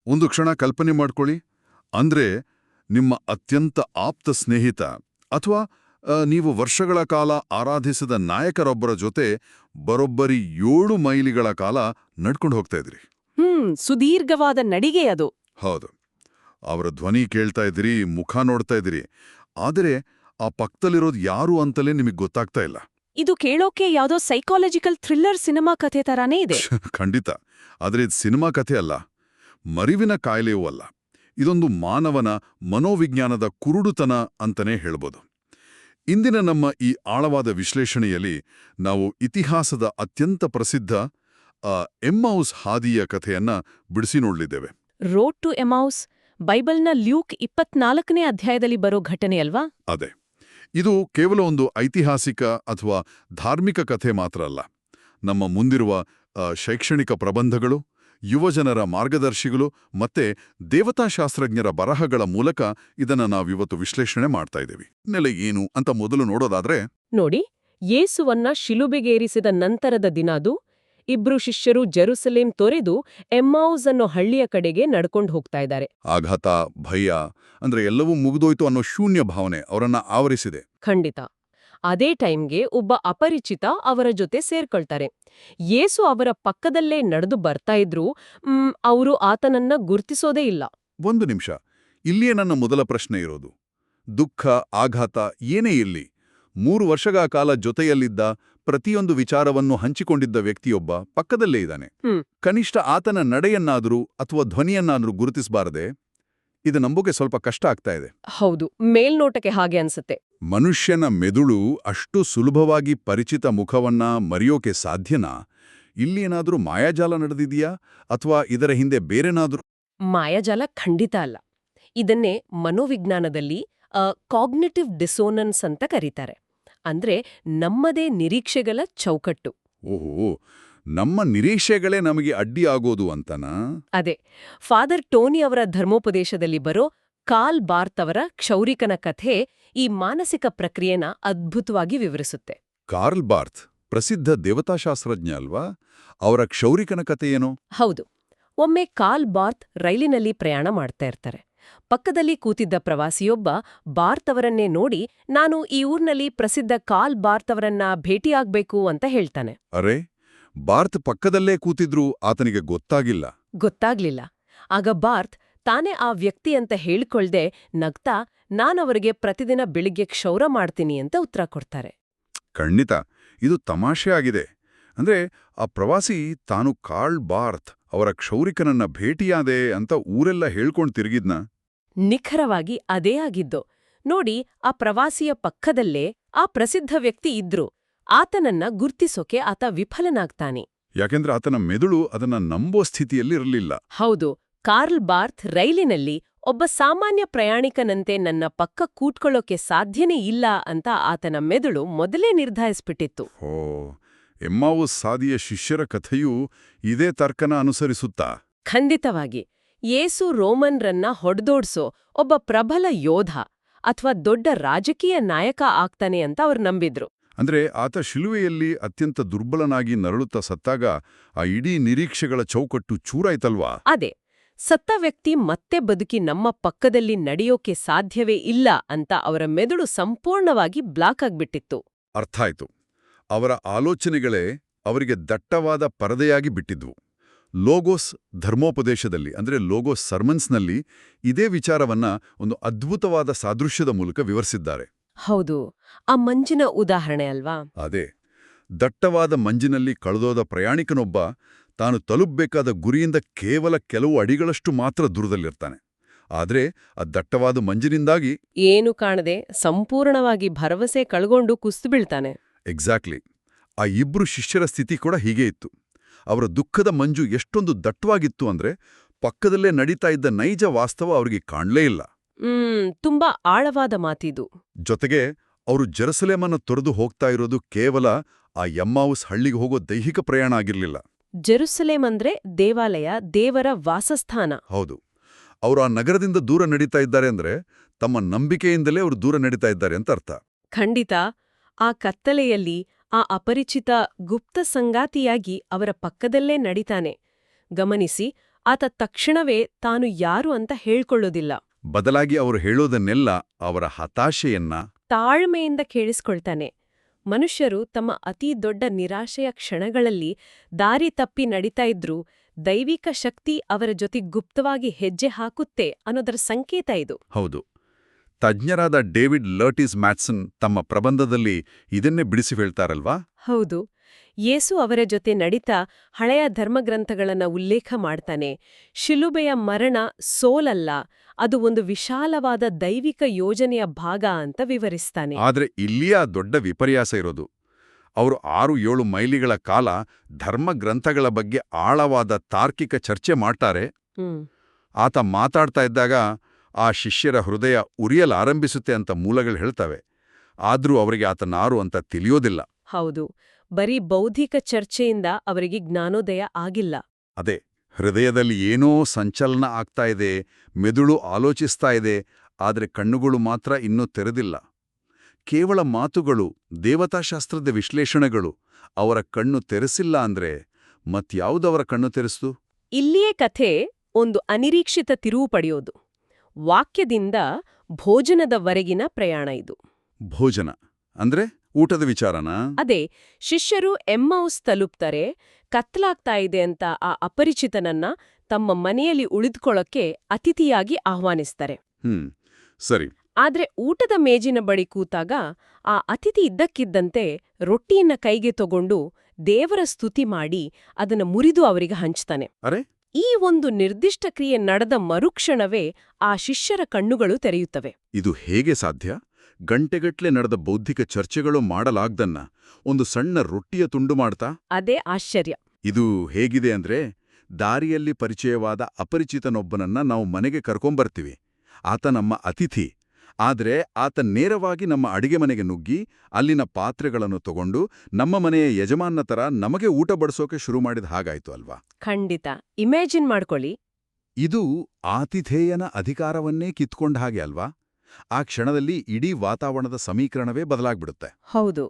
ಒಂದು ಕ್ಷಣ ಕಲ್ಪನೆ ಮಾಡ್ಕೊಳ್ಳಿ. ಅಂದ್ರೆ ನಿಮ್ಮ ಅತ್ಯಂತ ಆಪ್ತ ಸ್ನೇಹಿತ ಅಥವಾ ನೀವು ವರ್ಷಗಳ ಕಾಲ ಆರಾಧಿಸಿದ ನಾಯಕರೊಬ್ಬರ ಜೊತೆ ಬರೋಬ್ಬರಿ 7 ಮೈಲಿಗಳ ಕಾಲ ನಡ್ಕೊಂಡು ಹೋಗ್ತಾ ಇದ್ರಿ. ಸುದೀರ್ಘವಾದ ನಡಿಗೆ ಅದು. ಹೌದು. ಅವರ ಧ್ವನಿ ಕೇಳ್ತಾ ಇದ್ರಿ, ಮುಖ ನೋಡ್ತಾ ಇದ್ರಿ. ಆದರೆ ಆ ಪಕ್ಕದಲ್ಲಿರೋದು ಯಾರು ಅಂತಲೇ ನಿಮಗೆ ಗೊತ್ತಾಗ್ತಾ ಇಲ್ಲ. ಇದು ಕೇಳೋಕೆ ಯಾವುದೋ ಸೈಕಾಲಜಿಕಲ್ ಥ್ರಿಲ್ಲರ್ ಸಿನಿಮಾ ಕಥೆ ತರಾನೇ ಇದೆ. ಖಂಡಿತ. ಆದರೆ ಇದು ಸಿನಿಮಾ ಕಥೆ ಅಲ್ಲ, ಮರಿವಿನ ಕಾಯಿಲೆಯೂ ಅಲ್ಲ. ಇದೊಂದು ಮಾನವನ ಮನೋವಿಜ್ಞಾನದ ಕುರುಡುತನ ಅಂತಲೇ ಹೇಳ್ಬೋದು. ಇಂದಿನ ನಮ್ಮ ಈ ಆಳವಾದ ವಿಶ್ಲೇಷಣೆಯಲ್ಲಿ ನಾವು ಇತಿಹಾಸದ ಅತ್ಯಂತ ಪ್ರಸಿದ್ಧ ಎಮ್ಮೌಸ್ ಹಾದಿಯ ಕಥೆಯನ್ನ ಬಿಡಿಸಿ ನೋಡಲಿದ್ದೇವೆ. ರೋಡ್ ಟು ಎಮೌಸ್ ಬೈಬಲ್ನ ಲ್ಯೂಕ್ 24ನೇ ಅಧ್ಯಾಯದಲ್ಲಿ ಬರೋ ಘಟನೆಯಲ್ವಾ? ಅದೇ. ಇದು ಕೇವಲ ಒಂದು ಐತಿಹಾಸಿಕ ಅಥವಾ ಧಾರ್ಮಿಕ ಕಥೆ ಮಾತ್ರ ಅಲ್ಲ. ನಮ್ಮ ಮುಂದಿರುವ ಶೈಕ್ಷಣಿಕ ಪ್ರಬಂಧಗಳು, ಯುವಜನರ ಮಾರ್ಗದರ್ಶಿಗಳು ಮತ್ತೆ ದೇವತಾಶಾಸ್ತ್ರಜ್ಞರ ಬರಹಗಳ ಮೂಲಕ ಇದನ್ನು ನಾವಿವತ್ತು ವಿಶ್ಲೇಷಣೆ ಮಾಡ್ತಾ ಇದ್ದೇವೆ. ನೆಲೆ ಏನು ಅಂತ ಮೊದಲು ನೋಡೋದಾದ್ರೆ ನೋಡಿ, ಯೇಸುವನ್ನ ಶಿಲುಬೆಗೇರಿಸಿದ ನಂತರದ ದಿನ ಅದು. ಇಬ್ರು ಶಿಷ್ಯರು ಜೆರುಸಲೇಂ ತೊರೆದು ಎಮ್ಮೌಸ್ ಅನ್ನೋ ಹಳ್ಳಿಯ ಕಡೆಗೆ ನಡ್ಕೊಂಡು ಹೋಗ್ತಾ ಇದ್ದಾರೆ. ಆಘಾತ, ಭಯ, ಅಂದ್ರೆ ಎಲ್ಲವೂ ಮುಗಿದೋಯ್ತು ಅನ್ನೋ ಶೂನ್ಯ ಭಾವನೆ ಅವರನ್ನ ಆವರಿಸಿದೆ. ಖಂಡಿತ. ಅದೇ ಟೈಮ್ಗೆ ಒಬ್ಬ ಅಪರಿಚಿತ ಅವರ ಜೊತೆ ಸೇರ್ಕೊಳ್ತಾರೆ. ಯೇಸು ಅವರ ಪಕ್ಕದಲ್ಲೇ ನಡೆದು ಬರ್ತಾ ಇದ್ರು. ಅವರು ಆತನನ್ನ ಗುರ್ತಿಸೋದೇ ಇಲ್ಲ. ಒಂದು ನಿಮಿಷ, ಇಲ್ಲಿಯೇ ನನ್ನ ಮೊದಲ ಪ್ರಶ್ನೆ ಇರೋದು. ದುಃಖ, ಆಘಾತ ಏನೇ ಇರ್ಲಿ, 3 ವರ್ಷಗಳ ಕಾಲ ಜೊತೆಯಲ್ಲಿದ್ದ, ಪ್ರತಿಯೊಂದು ವಿಚಾರವನ್ನು ಹಂಚಿಕೊಂಡಿದ್ದ ವ್ಯಕ್ತಿಯೊಬ್ಬ ಪಕ್ಕದಲ್ಲೇ ಇದ್ದಾನೆ. ಕನಿಷ್ಠ ಆತನ ನಡೆಯನ್ನಾದ್ರೂ ಅಥವಾ ಧ್ವನಿಯನ್ನಾದ್ರೂ ಗುರುತಿಸಬಾರದೆ? ಇದು ನಂಬೋಕೆ ಸ್ವಲ್ಪ ಕಷ್ಟ ಆಗ್ತಾ ಇದೆ. ಹೌದು, ಮೇಲ್ನೋಟಕ್ಕೆ ಹಾಗೆ ಅನ್ಸುತ್ತೆ. ಮನುಷ್ಯನ ಮೆದುಳು ಅಷ್ಟು ಸುಲಭವಾಗಿ ಪರಿಚಿತ ಮುಖವನ್ನ ಮರೆಯೋಕೆ ಸಾಧ್ಯನಾ? ಇಲ್ಲಿ ಏನಾದ್ರೂ ಮಾಯಾಜಾಲ ನಡೆದಿದೆಯಾ ಅಥವಾ ಇದರ ಹಿಂದೆ ಬೇರೆನಾದ್ರೂ? ಮಾಯಾಜಾಲ ಖಂಡಿತ ಅಲ್ಲ. ಇದನ್ನೇ ಮನೋವಿಜ್ಞಾನದಲ್ಲಿ ಕಾಗ್ನಿಟಿವ್ ಡಿಸೋನನ್ಸ್ ಅಂತ ಕರೀತಾರೆ. ಅಂದ್ರೆ ನಮ್ಮದೇ ನಿರೀಕ್ಷೆಗಳ ಚೌಕಟ್ಟು. ಓಹೋ, ನಮ್ಮ ನಿರೀಕ್ಷೆಗಳೇ ನಮಗೆ ಅಡ್ಡಿ ಆಗೋದು ಅಂತನಾ? ಅದೇ. ಫಾದರ್ ಟೋನಿ ಅವರ ಧರ್ಮೋಪದೇಶದಲ್ಲಿ ಬರೋ ಕಾರ್ಲ್ ಬಾರ್ತ್ ಅವರ ಕ್ಷೌರಿಕನ ಕಥೆ ಈ ಮಾನಸಿಕ ಪ್ರಕ್ರಿಯೆನ ಅದ್ಭುತವಾಗಿ ವಿವರಿಸುತ್ತೆ. ಕಾರ್ಲ್ ಬಾರ್ತ್ ಪ್ರಸಿದ್ಧ ದೇವತಾಶಾಸ್ತ್ರಜ್ಞ ಅಲ್ವಾ? ಅವರ ಕ್ಷೌರಿಕನ ಕಥೆಯೇನೋ? ಹೌದು. ಒಮ್ಮೆ ಕಾರ್ಲ್ ಬಾರ್ತ್ ರೈಲಿನಲ್ಲಿ ಪ್ರಯಾಣ ಮಾಡ್ತಾ ಇರ್ತಾರೆ. ಪಕ್ಕದಲ್ಲಿ ಕೂತಿದ್ದ ಪ್ರವಾಸಿಯೊಬ್ಬ ಬಾರ್ತ್ ಅವರನ್ನೇ ನೋಡಿ, ನಾನು ಈ ಊರ್ನಲ್ಲಿ ಪ್ರಸಿದ್ಧ ಕಾರ್ಲ್ ಬಾರ್ತ್ ಅವರನ್ನ ಭೇಟಿಯಾಗ್ಬೇಕು ಅಂತ ಹೇಳ್ತಾನೆ. ಅರೆ, ಬಾರ್ತ್ ಪಕ್ಕದಲ್ಲೇ ಕೂತಿದ್ರೂ ಆತನಿಗೆ ಗೊತ್ತಾಗ್ಲಿಲ್ಲ. ಆಗ ಬಾರ್ತ್ ತಾನೇ ಆ ವ್ಯಕ್ತಿ ಅಂತ ಹೇಳ್ಕೊಳ್ದೆ ನಗ್ತಾ, ನಾನವರಿಗೆ ಪ್ರತಿದಿನ ಬೆಳಿಗ್ಗೆ ಕ್ಷೌರ ಮಾಡ್ತೀನಿ ಅಂತ ಉತ್ತರ ಕೊಡ್ತಾರೆ. ಖಂಡಿತ, ಇದು ತಮಾಷೆ ಆಗಿದೆ. ಅಂದ್ರೆ ಆ ಪ್ರವಾಸಿ ತಾನು ಕಾರ್ಲ್ ಬಾರ್ತ್ ಅವರ ಕ್ಷೌರಿಕನನ್ನ ಭೇಟಿಯಾದೆ ಅಂತ ಊರೆಲ್ಲ ಹೇಳ್ಕೊಂಡ್ ತಿರುಗಿದ್ನ? ನಿಖರವಾಗಿ ಅದೇ ಆಗಿದ್ದು. ನೋಡಿ, ಆ ಪ್ರವಾಸಿಯ ಪಕ್ಕದಲ್ಲೇ ಆ ಪ್ರಸಿದ್ಧ ವ್ಯಕ್ತಿ ಇದ್ರು. ಆತನನ್ನ ಗುರ್ತಿಸೋಕೆ ಆತ ವಿಫಲನಾಗ್ತಾನೆ. ಯಾಕೆಂದ್ರೆ ಆತನ ಮೆದುಳು ಅದನ್ನ ನಂಬೋ ಸ್ಥಿತಿಯಲ್ಲಿರಲಿಲ್ಲ. ಹೌದು. ಕಾರ್ಲ್ ಬಾರ್ತ್ ರೈಲಿನಲ್ಲಿ ಒಬ್ಬ ಸಾಮಾನ್ಯ ಪ್ರಯಾಣಿಕನಂತೆ ನನ್ನ ಪಕ್ಕ ಕೂತ್ಕೊಳ್ಳೋಕೆ ಸಾಧ್ಯನೇ ಇಲ್ಲ ಅಂತ ಆತನ ಮೆದುಳು ಮೊದಲೇ ನಿರ್ಧರಿಸ್ಬಿಟ್ಟಿತ್ತು. ಓ, ಎಮ್ಮೌಸ್ ಹಾದಿಯ ಶಿಷ್ಯರ ಕಥೆಯೂ ಇದೇ ತರ್ಕನ ಅನುಸರಿಸುತ್ತಾ? ಖಂಡಿತವಾಗಿ. ಯೇಸು ರೋಮನ್ರನ್ನ ಹೊಡೆದೋಡ್ಸೋ ಒಬ್ಬ ಪ್ರಬಲ ಯೋಧ ಅಥವಾ ದೊಡ್ಡ ರಾಜಕೀಯ ನಾಯಕ ಆಗ್ತಾನೆ ಅಂತ ಅವ್ರು ನಂಬಿದ್ರು. ಅಂದ್ರೆ ಆತ ಶಿಲುವೆಯಲ್ಲಿ ಅತ್ಯಂತ ದುರ್ಬಲನಾಗಿ ನರಳುತ್ತಾ ಸತ್ತಾಗ ಆ ಇಡೀ ನಿರೀಕ್ಷೆಗಳ ಚೌಕಟ್ಟು ಚೂರಾಯ್ತಲ್ವಾ? ಅದೇ. ಸತ್ತ ವ್ಯಕ್ತಿ ಮತ್ತೆ ಬದುಕಿ ನಮ್ಮ ಪಕ್ಕದಲ್ಲಿ ನಡೆಯೋಕೆ ಸಾಧ್ಯವೇ ಇಲ್ಲ ಅಂತ ಅವರ ಮೆದುಳು ಸಂಪೂರ್ಣವಾಗಿ ಬ್ಲಾಕ್ ಆಗ್ಬಿಟ್ಟಿತ್ತು. ಅರ್ಥಾಯ್ತು. ಅವರ ಆಲೋಚನೆಗಳೇ ಅವರಿಗೆ ದಟ್ಟವಾದ ಪರದೆಯಾಗಿ ಬಿಟ್ಟಿದ್ವು. ಲೋಗೋಸ್ ಧರ್ಮೋಪದೇಶದಲ್ಲಿ ಅಂದ್ರೆ ಲೋಗೋಸ್ ಸರ್ಮನ್ಸ್ನಲ್ಲಿ ಇದೇ ವಿಚಾರವನ್ನ ಒಂದು ಅದ್ಭುತವಾದ ಸಾದೃಶ್ಯದ ಮೂಲಕ ವಿವರಿಸಿದ್ದಾರೆ. ಹೌದು, ಆ ಮಂಜಿನ ಉದಾಹರಣೆ ಅಲ್ವಾ? ಅದೇ. ದಟ್ಟವಾದ ಮಂಜಿನಲ್ಲಿ ಕಳೆದೋದ ಪ್ರಯಾಣಿಕನೊಬ್ಬ ತಾನು ತಲುಪಬೇಕಾದ ಗುರಿಯಿಂದ ಕೇವಲ ಕೆಲವು ಅಡಿಗಳಷ್ಟು ಮಾತ್ರ ದೂರದಲ್ಲಿರ್ತಾನೆ. ಆದ್ರೆ ಆ ದಟ್ಟವಾದ ಮಂಜಿನಿಂದಾಗಿ ಏನು ಕಾಣದೆ ಸಂಪೂರ್ಣವಾಗಿ ಭರವಸೆ ಕಳ್ಕೊಂಡು ಕುಸ್ತು ಬೀಳ್ತಾನೆ. ಎಕ್ಸಾಕ್ಟ್ಲಿ. ಆ ಇಬ್ರು ಶಿಷ್ಯರ ಸ್ಥಿತಿ ಕೂಡ ಹೀಗೆ ಇತ್ತು. ಅವರ ದುಃಖದ ಮಂಜು ಎಷ್ಟೊಂದು ದಟ್ಟವಾಗಿತ್ತು ಅಂದ್ರೆ ಪಕ್ಕದಲ್ಲೇ ನಡೀತಾ ಇದ್ದ ನೈಜ ವಾಸ್ತವ ಅವರಿಗೆ ಕಾಣಲೇ ಇಲ್ಲ. ತುಂಬಾ ಆಳವಾದ ಮಾತಿದು. ಜೊತೆಗೆ ಅವರು ಜೆರುಸಲೇಮನ್ನ ತೊರೆದು ಹೋಗ್ತಾ ಇರೋದು ಕೇವಲ ಆ ಎಮ್ಮೌಸ್ ಹಳ್ಳಿಗೆ ಹೋಗೋ ದೈಹಿಕ ಪ್ರಯಾಣ ಆಗಿರ್ಲಿಲ್ಲ. ಜೆರುಸಲೇಮ್ ಅಂದ್ರೆ ದೇವಾಲಯ, ದೇವರ ವಾಸಸ್ಥಾನ. ಹೌದು. ಅವರು ಆ ನಗರದಿಂದ ದೂರ ನಡೀತಾ ಇದ್ದಾರೆ ಅಂದ್ರೆ ತಮ್ಮ ನಂಬಿಕೆಯಿಂದಲೇ ಅವರು ದೂರ ನಡೀತಾ ಇದ್ದಾರೆ ಅಂತ ಅರ್ಥ. ಖಂಡಿತ. ಆ ಕತ್ತಲೆಯಲ್ಲಿ ಆ ಅಪರಿಚಿತ ಗುಪ್ತ ಸಂಗಾತಿಯಾಗಿ ಅವರ ಪಕ್ಕದಲ್ಲೇ ನಡೀತಾನೆ. ಗಮನಿಸಿ, ಆತ ತಕ್ಷಣವೇ ತಾನು ಯಾರು ಅಂತ ಹೇಳ್ಕೊಳ್ಳೋದಿಲ್ಲ. ಬದಲಾಗಿ ಅವರು ಹೇಳೋದನ್ನೆಲ್ಲ ಅವರ ಹತಾಶೆಯನ್ನ ತಾಳ್ಮೆಯಿಂದ ಕೇಳಿಸ್ಕೊಳ್ತಾನೆ. ಮನುಷ್ಯರು ತಮ್ಮ ಅತೀ ದೊಡ್ಡ ನಿರಾಶೆಯ ಕ್ಷಣಗಳಲ್ಲಿ ದಾರಿ ತಪ್ಪಿ ನಡೀತಾ ಇದ್ರೂ ದೈವಿಕ ಶಕ್ತಿ ಅವರ ಜೊತೆ ಗುಪ್ತವಾಗಿ ಹೆಜ್ಜೆ ಹಾಕುತ್ತೆ ಅನ್ನೋದರ ಸಂಕೇತ ಇದು. ಹೌದು. ತಜ್ಞರಾದ ಡೇವಿಡ್ ಲರ್ಟಿಸ್ ಮ್ಯಾಟ್ಸನ್ ತಮ್ಮ ಪ್ರಬಂಧದಲ್ಲಿ ಇದನ್ನೇ ಬಿಡಿಸಿ ಹೇಳ್ತಾರಲ್ವಾ? ಹೌದು. ಯೇಸು ಅವರ ಜೊತೆ ನಡೀತಾ ಹಳೆಯ ಧರ್ಮಗ್ರಂಥಗಳನ್ನ ಉಲ್ಲೇಖ ಮಾಡ್ತಾನೆ. ಶಿಲುಬೆಯ ಮರಣ ಸೋಲಲ್ಲ, ಅದು ಒಂದು ವಿಶಾಲವಾದ ದೈವಿಕ ಯೋಜನೆಯ ಭಾಗ ಅಂತ ವಿವರಿಸ್ತಾನೆ. ಆದ್ರೆ ಇಲ್ಲಿಯ ದೊಡ್ಡ ವಿಪರ್ಯಾಸ ಇರೋದು, ಅವರು 6-7 ಮೈಲಿಗಳ ಕಾಲ ಧರ್ಮಗ್ರಂಥಗಳ ಬಗ್ಗೆ ಆಳವಾದ ತಾರ್ಕಿಕ ಚರ್ಚೆ ಮಾಡ್ತಾರೆ. ಆತ ಮಾತಾಡ್ತಾ ಇದ್ದಾಗ ಆ ಶಿಷ್ಯರ ಹೃದಯ ಉರಿಯಲಾರಂಭಿಸುತ್ತೆ ಅಂತ ಮೂಲಗಳು ಹೇಳ್ತವೆ. ಆದ್ರೂ ಅವರಿಗೆ ಆತನಾರು ಅಂತ ತಿಳಿಯೋದಿಲ್ಲ. ಹೌದು. ಬರೀ ಬೌದ್ಧಿಕ ಚರ್ಚೆಯಿಂದ ಅವರಿಗೆ ಜ್ಞಾನೋದಯ ಆಗಿಲ್ಲ. ಅದೇ, ಹೃದಯದಲ್ಲಿ ಏನೋ ಸಂಚಲನ ಆಗ್ತಾ ಇದೆ, ಮೆದುಳು ಆಲೋಚಿಸ್ತಾ ಇದೆ, ಆದ್ರೆ ಕಣ್ಣುಗಳು ಮಾತ್ರ ಇನ್ನೂ ತೆರೆದಿಲ್ಲ. ಕೇವಲ ಮಾತುಗಳು, ದೇವತಾಶಾಸ್ತ್ರದ ವಿಶ್ಲೇಷಣೆಗಳು ಅವರ ಕಣ್ಣು ತೆರೆಸಿಲ್ಲ ಅಂದ್ರೆ ಮತ್ಯಾವುದವರ ಕಣ್ಣು ತೆರೆಸ್ತು? ಇಲ್ಲಿಯೇ ಕಥೆ ಒಂದು ಅನಿರೀಕ್ಷಿತ ತಿರುವು ಪಡೆಯೋದು. ವಾಕ್ಯದಿಂದ ಭೋಜನದವರೆಗಿನ ಪ್ರಯಾಣ ಇದು. ಭೋಜನ ಅಂದ್ರೆ ಊಟದ ವಿಚಾರನಾ? ಅದೇ, ಶಿಷ್ಯರು ಎಮ್ಮೌಸ್ ತಲುಪ್ತಾರೆ. ಕತ್ಲಾಗ್ತಾ ಇದೆ ಅಂತ ಆ ಅಪರಿಚಿತನನ್ನ ತಮ್ಮ ಮನೆಯಲ್ಲಿ ಉಳಿದುಕೊಳ್ಳೋಕೆ ಅತಿಥಿಯಾಗಿ ಆಹ್ವಾನಿಸ್ತಾರೆ. ಸರಿ. ಆದ್ರೆ ಊಟದ ಮೇಜಿನ ಬಳಿ ಕೂತಾಗ ಆ ಅತಿಥಿ ಇದ್ದಕ್ಕಿದ್ದಂತೆ ರೊಟ್ಟಿಯನ್ನ ಕೈಗೆ ತಗೊಂಡು ದೇವರ ಸ್ತುತಿ ಮಾಡಿ ಅದನ್ನ ಮುರಿದು ಅವರಿಗೆ ಹಂಚ್ತಾನೆ. ಅರೆ, ಈ ಒಂದು ನಿರ್ದಿಷ್ಟ ಕ್ರಿಯೆ ನಡೆದ ಮರುಕ್ಷಣವೇ ಆ ಶಿಷ್ಯರ ಕಣ್ಣುಗಳು ತೆರೆಯುತ್ತವೆ. ಇದು ಹೇಗೆ ಸಾಧ್ಯ? ಗಂಟೆಗಟ್ಲೆ ನಡೆದ ಬೌದ್ಧಿಕ ಚರ್ಚೆಗಳು ಮಾಡಲಾಗ್ದನ್ನ ಒಂದು ಸಣ್ಣ ರೊಟ್ಟಿಯ ತುಂಡು ಮಾಡ್ತಾ? ಅದೇ ಆಶ್ಚರ್ಯ. ಇದು ಹೇಗಿದೆ ಅಂದ್ರೆ, ದಾರಿಯಲ್ಲಿ ಪರಿಚಯವಾದ ಅಪರಿಚಿತನೊಬ್ಬನನ್ನ ನಾವು ಮನೆಗೆ ಕರ್ಕೊಂಬರ್ತೀವಿ. ಆತ ನಮ್ಮ ಅತಿಥಿ. ಆದ್ರೆ ಆತ ನೇರವಾಗಿ ನಮ್ಮ ಅಡಿಗೆ ಮನೆಗೆ ನುಗ್ಗಿ ಅಲ್ಲಿನ ಪಾತ್ರೆಗಳನ್ನು ತಗೊಂಡು ನಮ್ಮ ಮನೆಯ ಯಜಮಾನ ತರ ನಮಗೆ ಊಟ ಬಡಿಸೋಕೆ ಶುರು ಮಾಡಿದ ಹಾಗಾಯ್ತು ಅಲ್ವಾ? ಖಂಡಿತ. ಇಮ್ಯಾಜಿನ್ ಮಾಡ್ಕೊಳ್ಳಿ. ಇದು ಆತಿಥೇಯನ ಅಧಿಕಾರವನ್ನೇ ಕಿತ್ಕೊಂಡ ಹಾಗೆ ಅಲ್ವಾ? ಆ ಕ್ಷಣದಲ್ಲಿ ಇಡೀ ವಾತಾವರಣದ ಸಮೀಕರಣವೇ ಬದಲಾಗ್ಬಿಡುತ್ತೆ. ಹೌದು.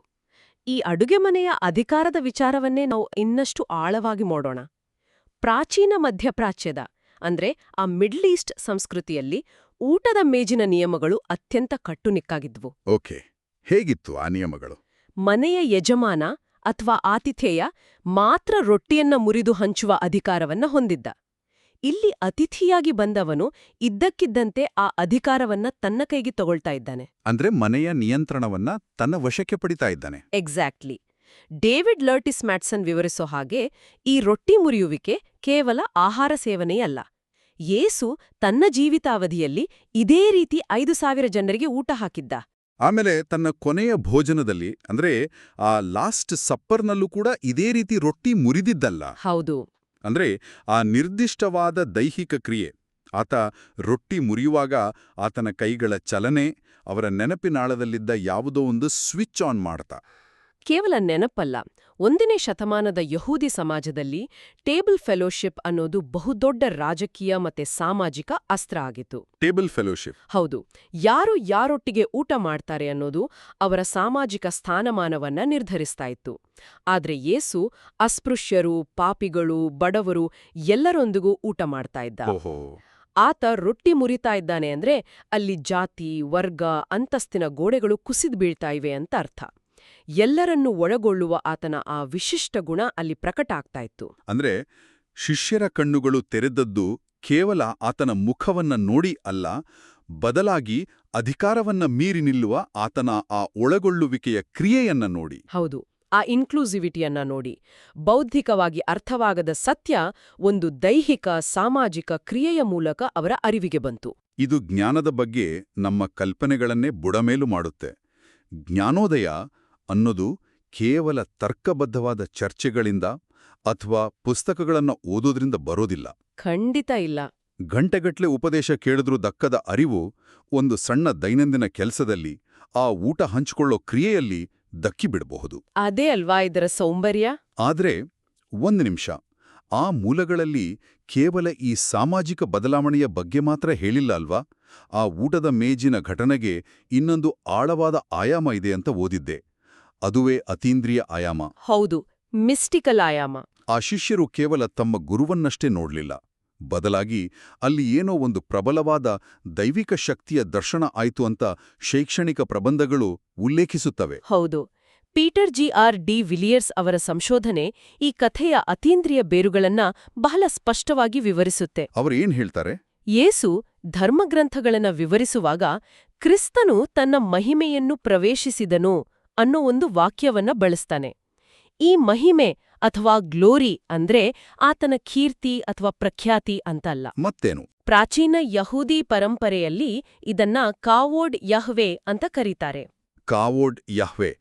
ಈ ಅಡುಗೆ ಮನೆಯ ಅಧಿಕಾರದ ವಿಚಾರವನ್ನೇ ನಾವು ಇನ್ನಷ್ಟು ಆಳವಾಗಿ ನೋಡೋಣ. ಪ್ರಾಚೀನ ಮಧ್ಯಪ್ರಾಚ್ಯದ ಅಂದ್ರೆ ಆ ಮಿಡ್ಲ್ ಈಸ್ಟ್ ಸಂಸ್ಕೃತಿಯಲ್ಲಿ ಊಟದ ಮೇಜಿನ ನಿಯಮಗಳು ಅತ್ಯಂತ ಕಟ್ಟುನಿಟ್ಟಾಗಿದ್ವು. ಓಕೆ, ಹೇಗಿತ್ತು ಆ ನಿಯಮಗಳು? ಮನೆಯ ಯಜಮಾನ ಅಥವಾ ಆತಿಥೇಯ ಮಾತ್ರ ರೊಟ್ಟಿಯನ್ನ ಮುರಿದು ಹಂಚುವ ಅಧಿಕಾರವನ್ನ ಹೊಂದಿದ್ದ. ಇಲ್ಲಿ ಅತಿಥಿಯಾಗಿ ಬಂದವನು ಇದ್ದಕ್ಕಿದ್ದಂತೆ ಆ ಅಧಿಕಾರವನ್ನ ತನ್ನ ಕೈಗೆ ತಗೊಳ್ತಾ ಇದ್ದಾನೆ. ಅಂದ್ರೆ ಮನೆಯ ನಿಯಂತ್ರಣವನ್ನ ತನ್ನ ವಶಕ್ಕೆ ಪಡಿತಾ ಇದ್ದಾನೆ. ಎಕ್ಸಾಕ್ಟ್ಲಿ. ಡೇವಿಡ್ ಲರ್ಟಿಸ್ ಮ್ಯಾಟ್ಸನ್ ವಿವರಿಸೋ ಹಾಗೆ ಈ ರೊಟ್ಟಿ ಮುರಿಯುವಿಕೆ ಕೇವಲ ಆಹಾರ ಸೇವನೆಯಲ್ಲ. ಯೇಸು ತನ್ನ ಜೀವಿತಾವಧಿಯಲ್ಲಿ ಇದೇ ರೀತಿ 5,000 ಜನರಿಗೆ ಊಟ ಹಾಕಿದ್ದ. ಆಮೇಲೆ ತನ್ನ ಕೊನೆಯ ಭೋಜನದಲ್ಲಿ ಅಂದ್ರೆ ಆ ಲಾಸ್ಟ್ ಸಪ್ಪರ್ನಲ್ಲೂ ಕೂಡ ಇದೇ ರೀತಿ ರೊಟ್ಟಿ ಮುರಿದಿದ್ದಲ್ಲ. ಹೌದು. ಅಂದ್ರೆ ಆ ನಿರ್ದಿಷ್ಟವಾದ ದೈಹಿಕ ಕ್ರಿಯೆ. ಆತ ರೊಟ್ಟಿ ಮುರಿಯುವಾಗ ಆತನ ಕೈಗಳ ಚಲನೆ ಅವರ ನೆನಪಿನಾಳದಲ್ಲಿದ್ದ ಯಾವುದೋ ಒಂದು ಸ್ವಿಚ್ ಆನ್ ಮಾಡ್ತಾ. ಕೇವಲ ನೆನಪಲ್ಲ. 1ನೇ ಶತಮಾನದ ಯಹೂದಿ ಸಮಾಜದಲ್ಲಿ ಟೇಬಲ್ ಫೆಲೋಶಿಪ್ ಅನ್ನೋದು ಬಹುದೊಡ್ಡ ರಾಜಕೀಯ ಮತ್ತೆ ಸಾಮಾಜಿಕ ಅಸ್ತ್ರ ಆಗಿತ್ತು. Table fellowship? ಹೌದು. ಯಾರು ಯಾರೊಟ್ಟಿಗೆ ಊಟ ಮಾಡ್ತಾರೆ ಅನ್ನೋದು ಅವರ ಸಾಮಾಜಿಕ ಸ್ಥಾನಮಾನವನ್ನ ನಿರ್ಧರಿಸ್ತಾ ಇತ್ತು. ಆದ್ರೆ ಯೇಸು ಅಸ್ಪೃಶ್ಯರು, ಪಾಪಿಗಳು, ಬಡವರು ಎಲ್ಲರೊಂದಿಗೂ ಊಟ ಮಾಡ್ತಾ ಇದ್ದ. ಆತ ರೊಟ್ಟಿ ಮುರಿತಾ ಇದ್ದಾನೆ ಅಂದ್ರೆ ಅಲ್ಲಿ ಜಾತಿ, ವರ್ಗ, ಅಂತಸ್ತಿನ ಗೋಡೆಗಳು ಕುಸಿದು ಬೀಳ್ತಾ ಇವೆ ಅಂತ ಅರ್ಥ. ಎಲ್ಲರನ್ನೂ ಒಳಗೊಳ್ಳುವ ಆತನ ಆ ವಿಶಿಷ್ಟ ಗುಣ ಅಲ್ಲಿ ಪ್ರಕಟ ಆಗ್ತಾ ಇತ್ತು. ಅಂದ್ರೆ ಶಿಷ್ಯರ ಕಣ್ಣುಗಳು ತೆರೆದದ್ದು ಕೇವಲ ಆತನ ಮುಖವನ್ನ ನೋಡಿ ಅಲ್ಲ, ಬದಲಾಗಿ ಅಧಿಕಾರವನ್ನ ಮೀರಿ ನಿಲ್ಲುವ ಆತನ ಆ ಒಳಗೊಳ್ಳುವಿಕೆಯ ಕ್ರಿಯೆಯನ್ನ ನೋಡಿ. ಹೌದು, ಆ ಇನ್ಕ್ಲೂಸಿವಿಟಿಯನ್ನ ನೋಡಿ. ಬೌದ್ಧಿಕವಾಗಿ ಅರ್ಥವಾಗದ ಸತ್ಯ ಒಂದು ದೈಹಿಕ, ಸಾಮಾಜಿಕ ಕ್ರಿಯೆಯ ಮೂಲಕ ಅವರ ಅರಿವಿಗೆ ಬಂತು. ಇದು ಜ್ಞಾನದ ಬಗ್ಗೆ ನಮ್ಮ ಕಲ್ಪನೆಗಳನ್ನೇ ಬುಡಮೇಲು ಮಾಡುತ್ತೆ. ಜ್ಞಾನೋದಯ ಅನ್ನೋದು ಕೇವಲ ತರ್ಕಬದ್ಧವಾದ ಚರ್ಚೆಗಳಿಂದ ಅಥವಾ ಪುಸ್ತಕಗಳನ್ನು ಓದೋದ್ರಿಂದ ಬರೋದಿಲ್ಲ. ಖಂಡಿತ ಇಲ್ಲ. ಗಂಟೆಗಟ್ಲೆ ಉಪದೇಶ ಕೇಳಿದ್ರೂ ದಕ್ಕದ ಅರಿವು ಒಂದು ಸಣ್ಣ ದೈನಂದಿನ ಕೆಲಸದಲ್ಲಿ, ಆ ಊಟ ಹಂಚಿಕೊಳ್ಳೋ ಕ್ರಿಯೆಯಲ್ಲಿ ದಕ್ಕಿಬಿಡಬಹುದು. ಅದೇ ಅಲ್ವಾ ಇದರ ಸೌಂದರ್ಯ. ಆದ್ರೆ ಒಂದು ನಿಮಿಷ, ಆ ಮೂಲಗಳಲ್ಲಿ ಕೇವಲ ಈ ಸಾಮಾಜಿಕ ಬದಲಾವಣೆಯ ಬಗ್ಗೆ ಮಾತ್ರ ಹೇಳಿಲ್ಲ ಅಲ್ವಾ? ಆ ಊಟದ ಮೇಜಿನ ಘಟನೆಗೆ ಇನ್ನೊಂದು ಆಳವಾದ ಆಯಾಮ ಇದೆ ಅಂತ ಓದಿದ್ದೆ. ಅದುವೇ ಅತೀಂದ್ರಿಯ ಆಯಾಮ. ಹೌದು, ಮಿಸ್ಟಿಕಲ್ ಆಯಾಮ. ಆ ಶಿಷ್ಯರು ಕೇವಲ ತಮ್ಮ ಗುರುವನ್ನಷ್ಟೇ ನೋಡ್ಲಿಲ್ಲ, ಬದಲಾಗಿ ಅಲ್ಲಿ ಏನೋ ಒಂದು ಪ್ರಬಲವಾದ ದೈವಿಕ ಶಕ್ತಿಯ ದರ್ಶನ ಆಯ್ತು ಅಂತ ಶೈಕ್ಷಣಿಕ ಪ್ರಬಂಧಗಳು ಉಲ್ಲೇಖಿಸುತ್ತವೆ. ಹೌದು. Peter G.R.D. ವಿಲಿಯರ್ಸ್ ಅವರ ಸಂಶೋಧನೆ ಈ ಕಥೆಯ ಅತೀಂದ್ರಿಯ ಬೇರುಗಳನ್ನ ಬಹಳ ಸ್ಪಷ್ಟವಾಗಿ ವಿವರಿಸುತ್ತೆ. ಅವರೇನ್ ಹೇಳ್ತಾರೆ? ಯೇಸು ಧರ್ಮಗ್ರಂಥಗಳನ್ನ ವಿವರಿಸುವಾಗ ಕ್ರಿಸ್ತನು ತನ್ನ ಮಹಿಮೆಯನ್ನು ಪ್ರವೇಶಿಸಿದನು ಅನ್ನೋ ಒಂದು ವಾಕ್ಯವನ್ನ ಬಳಸ್ತಾನೆ. ಈ ಮಹಿಮೆ ಅಥವಾ ಗ್ಲೋರಿ ಅಂದ್ರೆ ಆತನ ಕೀರ್ತಿ ಅಥವಾ ಪ್ರಖ್ಯಾತಿ ಅಂತಲ್ಲ. ಮತ್ತೇನು? ಪ್ರಾಚೀನ ಯಹೂದಿ ಪರಂಪರೆಯಲ್ಲಿ ಇದನ್ನ ಕಾವೋಡ್ ಯಹ್ವೆ ಅಂತ ಕರೀತಾರೆ. ಕಾವೋಡ್ ಯಹ್ವೆ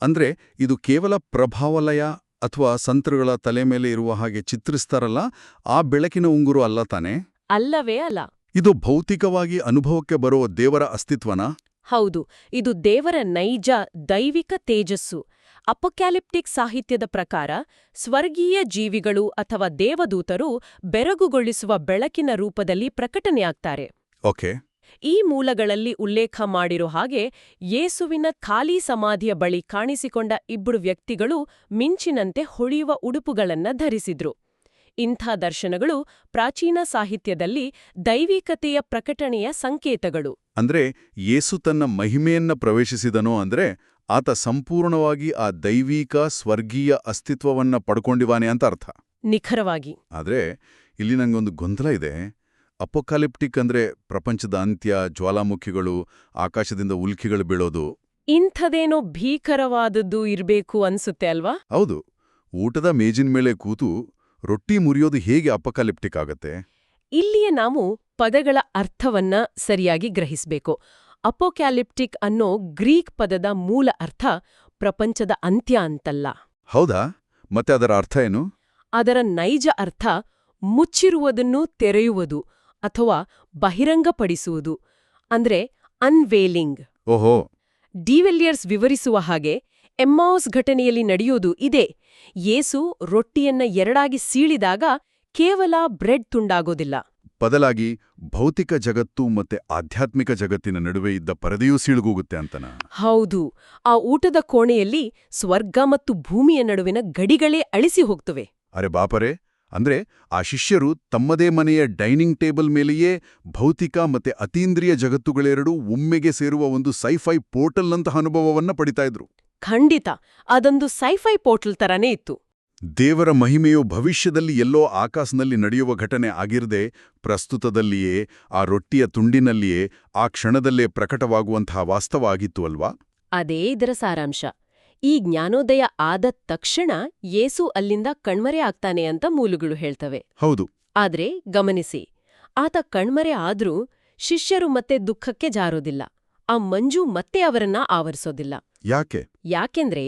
ಅಂದ್ರೆ ಇದು ಕೇವಲ ಪ್ರಭಾವಲಯ ಅಥವಾ ಸಂತರುಗಳ ತಲೆ ಮೇಲೆ ಇರುವ ಹಾಗೆ ಚಿತ್ರಿಸ್ತಾರಲ್ಲ, ಆ ಬೆಳಕಿನ ಉಂಗುರು ಅಲ್ಲ ತಾನೆ? ಅಲ್ಲವೇ ಅಲ್ಲ. ಇದು ಭೌತಿಕವಾಗಿ ಅನುಭವಕ್ಕೆ ಬರೋ ದೇವರ ಅಸ್ತಿತ್ವನಾ? ಹೌದು, ಇದು ದೇವರ ನೈಜ ದೈವಿಕ ತೇಜಸ್ಸು. ಅಪೊಕ್ಯಾಲಿಪ್ಟಿಕ್ ಸಾಹಿತ್ಯದ ಪ್ರಕಾರ ಸ್ವರ್ಗೀಯ ಜೀವಿಗಳು ಅಥವಾ ದೇವದೂತರು ಬೆರಗುಗೊಳಿಸುವ ಬೆಳಕಿನ ರೂಪದಲ್ಲಿ ಪ್ರಕಟನೆಯಾಗ್ತಾರೆ. ಓಕೆ. ಈ ಮೂಲಗಳಲ್ಲಿ ಉಲ್ಲೇಖ ಮಾಡಿರೋ ಹಾಗೆ ಯೇಸುವಿನ ಖಾಲಿ ಸಮಾಧಿಯ ಬಳಿ ಕಾಣಿಸಿಕೊಂಡ ಇಬ್ಬರು ವ್ಯಕ್ತಿಗಳು ಮಿಂಚಿನಂತೆ ಹೊಳೆಯುವ ಉಡುಪುಗಳನ್ನ ಧರಿಸಿದ್ರು. ಇಂಥ ದರ್ಶನಗಳು ಪ್ರಾಚೀನ ಸಾಹಿತ್ಯದಲ್ಲಿ ದೈವಿಕತೆಯ ಪ್ರಕಟಣೆಯ ಸಂಕೇತಗಳು. ಅಂದ್ರೆ ಯೇಸು ತನ್ನ ಮಹಿಮೆಯನ್ನ ಪ್ರವೇಶಿಸಿದನೋ ಅಂದ್ರೆ ಆತ ಸಂಪೂರ್ಣವಾಗಿ ಆ ದೈವಿಕ ಸ್ವರ್ಗೀಯ ಅಸ್ತಿತ್ವವನ್ನ ಪಡ್ಕೊಂಡಿವಾನೆ ಅಂತ ಅರ್ಥ. ನಿಖರವಾಗಿ. ಆದ್ರೆ ಇಲ್ಲಿ ನಂಗೊಂದು ಗೊಂದಲ ಇದೆ. ಅಪೊಕಾಲಿಪ್ಟಿಕ್ ಅಂದ್ರೆ ಪ್ರಪಂಚದ ಅಂತ್ಯ, ಜ್ವಾಲಾಮುಖಿಗಳು, ಆಕಾಶದಿಂದ ಉಲ್ಕಿಗಳು ಬೀಳೋದು. ಇಂಥದೇನೋ ಭೀಕರವಾದದ್ದು ಇರ್ಬೇಕು ಅನ್ಸುತ್ತೆ ಅಲ್ವಾ? ಹೌದು. ಊಟದ ಮೇಜಿನ ಮೇಲೆ ಕೂತು ರೊಟ್ಟಿ ಮುರಿಯೋದು ಹೇಗೆ ಅಪೊಕಾಲಿಪ್ಟಿಕ್ ಆಗತ್ತೆ? ಇಲ್ಲಿಯೇ ನಾವು ಪದಗಳ ಅರ್ಥವನ್ನ ಸರಿಯಾಗಿ ಗ್ರಹಿಸಬೇಕು. ಅಪೊಕ್ಯಾಲಿಪ್ಟಿಕ್ ಅನ್ನೋ ಗ್ರೀಕ್ ಪದದ ಮೂಲ ಅರ್ಥ ಪ್ರಪಂಚದ ಅಂತ್ಯ ಅಂತಲ್ಲ. ಹೌದಾ? ಮತ್ತೆ ಅದರ ಅರ್ಥ ಏನು? ಅದರ ನೈಜ ಅರ್ಥ ಮುಚ್ಚಿರುವುದನ್ನು ತೆರೆಯುವುದು ಅಥವಾ ಬಹಿರಂಗಪಡಿಸುವುದು, ಅಂದ್ರೆ ಅನ್ವೇಲಿಂಗ್. ಓಹೋ. ಡಿವಿಲಿಯರ್ಸ್ ವಿವರಿಸುವ ಹಾಗೆ ಎಮ್ಮಾউಸ್ ಘಟನೆಯಲ್ಲಿ ನಡೆಯೋದು ಇದೇ. ಯೇಸು ರೊಟ್ಟಿಯನ್ನ ಎರಡಾಗಿ ಸೀಳಿದಾಗ ಕೇವಲ ಬ್ರೆಡ್ ತುಂಡಾಗೋದಿಲ್ಲ, ಬದಲಾಗಿ ಭೌತಿಕ ಜಗತ್ತು ಮತ್ತೆ ಆಧ್ಯಾತ್ಮಿಕ ಜಗತ್ತಿನ ನಡುವೆ ಇದ್ದ ಪರದೆಯೂ ಸೀಳುಗೋಗುತ್ತೆ ಅಂತನ. ಹೌದು. ಆ ಊಟದ ಕೋಣೆಯಲ್ಲಿ ಸ್ವರ್ಗ ಮತ್ತು ಭೂಮಿಯ ನಡುವಿನ ಗಡಿಗಳೇ ಅಳಿಸಿ ಹೋಗ್ತವೆ. ಅರೆ ಬಾಪರೆ! ಅಂದ್ರೆ ಆ ಶಿಷ್ಯರು ತಮ್ಮದೇ ಮನೆಯ ಡೈನಿಂಗ್ ಟೇಬಲ್ ಮೇಲೆಯೇ ಭೌತಿಕ ಮತ್ತೆ ಅತೀಂದ್ರಿಯ ಜಗತ್ತುಗಳೆರಡೂ ಒಮ್ಮೆಗೆ ಸೇರುವ ಒಂದು ಸೈಫೈ ಪೋರ್ಟಲ್ನಂತಹ ಅನುಭವವನ್ನ ಪಡಿತಾ ಇದ್ರು. ಖಂಡಿತ. ಅದೊಂದು ಸೈಫೈ ಪೋರ್ಟಲ್ ತರನೇ ಇತ್ತು. ದೇವರ ಮಹಿಮೆಯು ಭವಿಷ್ಯದಲ್ಲಿ ಎಲ್ಲೋ ಆಕಾಶದಲ್ಲಿ ನಡೆಯುವ ಘಟನೆ ಆಗಿರದೆ ಪ್ರಸ್ತುತದಲ್ಲಿಯೇ ಆ ರೊಟ್ಟಿಯ ತುಂಡಿನಲ್ಲಿಯೇ ಆ ಕ್ಷಣದಲ್ಲೇ ಪ್ರಕಟವಾಗುವಂತಹ ವಾಸ್ತವ ಆಗಿತ್ತು ಅಲ್ವಾ? ಅದೇ ಇದರ ಸಾರಾಂಶ. ಈ ಜ್ಞಾನೋದಯ ಆದ ತಕ್ಷಣ ಯೇಸು ಅಲ್ಲಿಂದ ಕಣ್ಮರೆ ಆಗ್ತಾನೆ ಅಂತ ಮೂಲಗಳು ಹೇಳ್ತವೆ. ಹೌದು. ಆದ್ರೆ ಗಮನಿಸಿ, ಆತ ಕಣ್ಮರೆ ಆದ್ರೂ ಶಿಷ್ಯರು ಮತ್ತೆ ದುಃಖಕ್ಕೆ ಜಾರೋದಿಲ್ಲ. ಆ ಮಂಜು ಮತ್ತೆ ಅವರನ್ನ ಆವರಿಸೋದಿಲ್ಲ. ಯಾಕೆ? ಯಾಕೆಂದ್ರೆ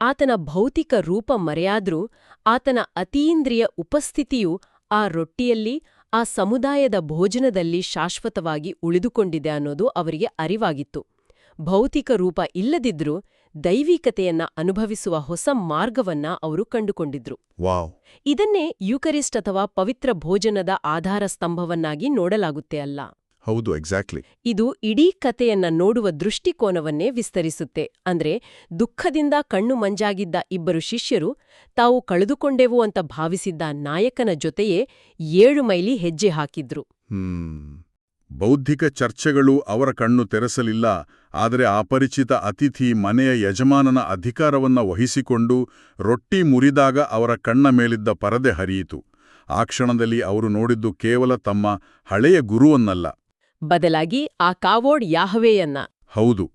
ಆತನ ಭೌತಿಕ ರೂಪ ಮರೆಯಾದ್ರೂ ಆತನ ಅತೀಂದ್ರಿಯ ಉಪಸ್ಥಿತಿಯು ಆ ರೊಟ್ಟಿಯಲ್ಲಿ, ಆ ಸಮುದಾಯದ ಭೋಜನದಲ್ಲಿ ಶಾಶ್ವತವಾಗಿ ಉಳಿದುಕೊಂಡಿದೆ ಅನ್ನೋದು ಅವರಿಗೆ ಅರಿವಾಗಿತ್ತು. ಭೌತಿಕ ರೂಪ ಇಲ್ಲದಿದ್ರೂ ದೈವಿಕತೆಯನ್ನ ಅನುಭವಿಸುವ ಹೊಸ ಮಾರ್ಗವನ್ನ ಅವರು ಕಂಡುಕೊಂಡಿದ್ರು. ವಾವ್! ಇದನ್ನೇ ಯೂಕರಿಸ್ಟ್ ಅಥವಾ ಪವಿತ್ರ ಭೋಜನದ ಆಧಾರ ಸ್ತಂಭವನ್ನಾಗಿ ನೋಡಲಾಗುತ್ತೆ ಅಲ್ಲ? ಹೌದು, ಎಕ್ಸಾಕ್ಟ್ಲಿ. ಇದು ಇಡೀ ಕಥೆಯನ್ನ ನೋಡುವ ದೃಷ್ಟಿಕೋನವನ್ನೇ ವಿಸ್ತರಿಸುತ್ತೆ. ಅಂದ್ರೆ ದುಃಖದಿಂದ ಕಣ್ಣು ಮಂಜಾಗಿದ್ದ ಇಬ್ಬರು ಶಿಷ್ಯರು ತಾವು ಕಳೆದುಕೊಂಡೆವು ಅಂತ ಭಾವಿಸಿದ್ದ ನಾಯಕನ ಜೊತೆಯೇ 7 ಮೈಲಿ ಹೆಜ್ಜೆ ಹಾಕಿದ್ರು. ಬೌದ್ಧಿಕ ಚರ್ಚೆಗಳು ಅವರ ಕಣ್ಣು ತೆರೆಸಲಿಲ್ಲ, ಆದರೆ ಅಪರಿಚಿತ ಅತಿಥಿ ಮನೆಯ ಯಜಮಾನನ ಅಧಿಕಾರವನ್ನ ವಹಿಸಿಕೊಂಡು ರೊಟ್ಟಿ ಮುರಿದಾಗ ಅವರ ಕಣ್ಣ ಮೇಲಿದ್ದ ಪರದೆ ಹರಿಯಿತು. ಆ ಕ್ಷಣದಲ್ಲಿ ಅವರು ನೋಡಿದ್ದು ಕೇವಲ ತಮ್ಮ ಹಳೆಯ ಗುರುವನ್ನಲ್ಲ, ಬದಲಾಗಿ ಆ ಕಾವೋಡ್ ಯಾಹ್ವೆಯನ್ನ. ಹೌದು,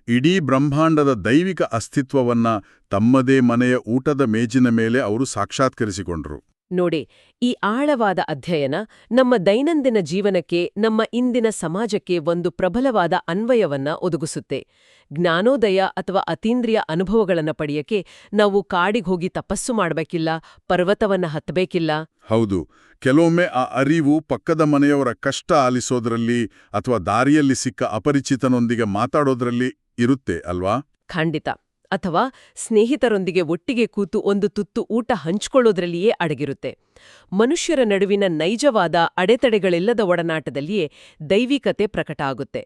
ಇಡೀ ಬ್ರಹ್ಮಾಂಡದ ದೈವಿಕ ಅಸ್ತಿತ್ವವನ್ನ ತಮ್ಮದೇ ಮನೆಯ ಊಟದ ಮೇಜಿನ ಮೇಲೆ ಅವರು ಸಾಕ್ಷಾತ್ಕರಿಸಿಕೊಂಡ್ರು. ನೋಡಿ, ಈ ಆಳವಾದ ಅಧ್ಯಯನ ನಮ್ಮ ದೈನಂದಿನ ಜೀವನಕ್ಕೆ, ನಮ್ಮ ಇಂದಿನ ಸಮಾಜಕ್ಕೆ ಒಂದು ಪ್ರಬಲವಾದ ಅನ್ವಯವನ್ನ ಒದಗಿಸುತ್ತೆ. ಜ್ಞಾನೋದಯ ಅಥವಾ ಅತೀಂದ್ರಿಯ ಅನುಭವಗಳನ್ನ ಪಡೆಯಕ್ಕೆ ನಾವು ಕಾಡಿಗೋಗಿ ತಪಸ್ಸು ಮಾಡಬೇಕಿಲ್ಲ, ಪರ್ವತವನ್ನ ಹತ್ತಬೇಕಿಲ್ಲ. ಹೌದು, ಕೆಲವೊಮ್ಮೆ ಆ ಅರಿವು ಪಕ್ಕದ ಮನೆಯವರ ಕಷ್ಟ ಆಲಿಸೋದ್ರಲ್ಲಿ ಅಥವಾ ದಾರಿಯಲ್ಲಿ ಸಿಕ್ಕ ಅಪರಿಚಿತನೊಂದಿಗೆ ಮಾತಾಡೋದ್ರಲ್ಲಿ ಇರುತ್ತೆ ಅಲ್ವಾ? ಖಂಡಿತ. ಅಥವಾ ಸ್ನೇಹಿತರೊಂದಿಗೆ ಒಟ್ಟಿಗೆ ಕೂತು ಒಂದು ತುತ್ತು ಊಟ ಹಂಚ್ಕೊಳ್ಳೋದ್ರಲ್ಲಿಯೇ ಅಡಗಿರುತ್ತೆ. ಮನುಷ್ಯರ ನಡುವಿನ ನೈಜವಾದ ಅಡೆತಡೆಗಳಿಲ್ಲದ ಒಡನಾಟದಲ್ಲಿಯೇ ದೈವಿಕತೆ ಪ್ರಕಟ ಆಗುತ್ತೆ.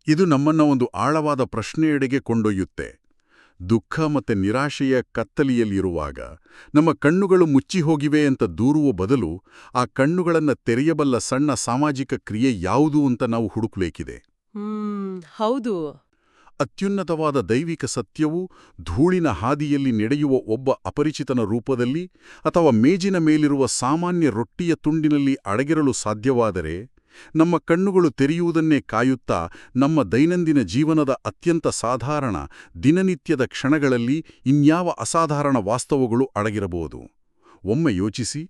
ಇದು ನಮ್ಮನ್ನ ಒಂದು ಆಳವಾದ ಪ್ರಶ್ನೆಯೆಡೆಗೆ ಕೊಂಡೊಯ್ಯುತ್ತೆ. ದುಃಖ ಮತ್ತೆ ನಿರಾಶೆಯ ಕತ್ತಲೆಯಲ್ಲಿರುವಾಗ ನಮ್ಮ ಕಣ್ಣುಗಳು ಮುಚ್ಚಿಹೋಗಿವೆ ಅಂತ ದೂರುವ ಬದಲು ಆ ಕಣ್ಣುಗಳನ್ನು ತೆರೆಯಬಲ್ಲ ಸಣ್ಣ ಸಾಮಾಜಿಕ ಕ್ರಿಯೆ ಯಾವುದು ಅಂತ ನಾವು ಹುಡುಕಬೇಕಿದೆ. ಹೌದು. ಅತ್ಯುನ್ನತವಾದ ದೈವಿಕ ಸತ್ಯವು ಧೂಳಿನ ಹಾದಿಯಲ್ಲಿ ನಡೆಯುವ ಒಬ್ಬ ಅಪರಿಚಿತನ ರೂಪದಲ್ಲಿ ಅಥವಾ ಮೇಜಿನ ಮೇಲಿರುವ ಸಾಮಾನ್ಯ ರೊಟ್ಟಿಯ ತುಂಡಿನಲ್ಲಿ ಅಡಗಿರಲು ಸಾಧ್ಯವಾದರೆ, ನಮ್ಮ ಕಣ್ಣುಗಳು ತೆರೆಯುವುದನ್ನೇ ಕಾಯುತ್ತಾ ನಮ್ಮ ದೈನಂದಿನ ಜೀವನದ ಅತ್ಯಂತ ಸಾಧಾರಣ ದಿನನಿತ್ಯದ ಕ್ಷಣಗಳಲ್ಲಿ ಇನ್ಯಾವ ಅಸಾಧಾರಣ ವಾಸ್ತವಗಳು ಅಡಗಿರಬಹುದು. ಒಮ್ಮೆ ಯೋಚಿಸಿ.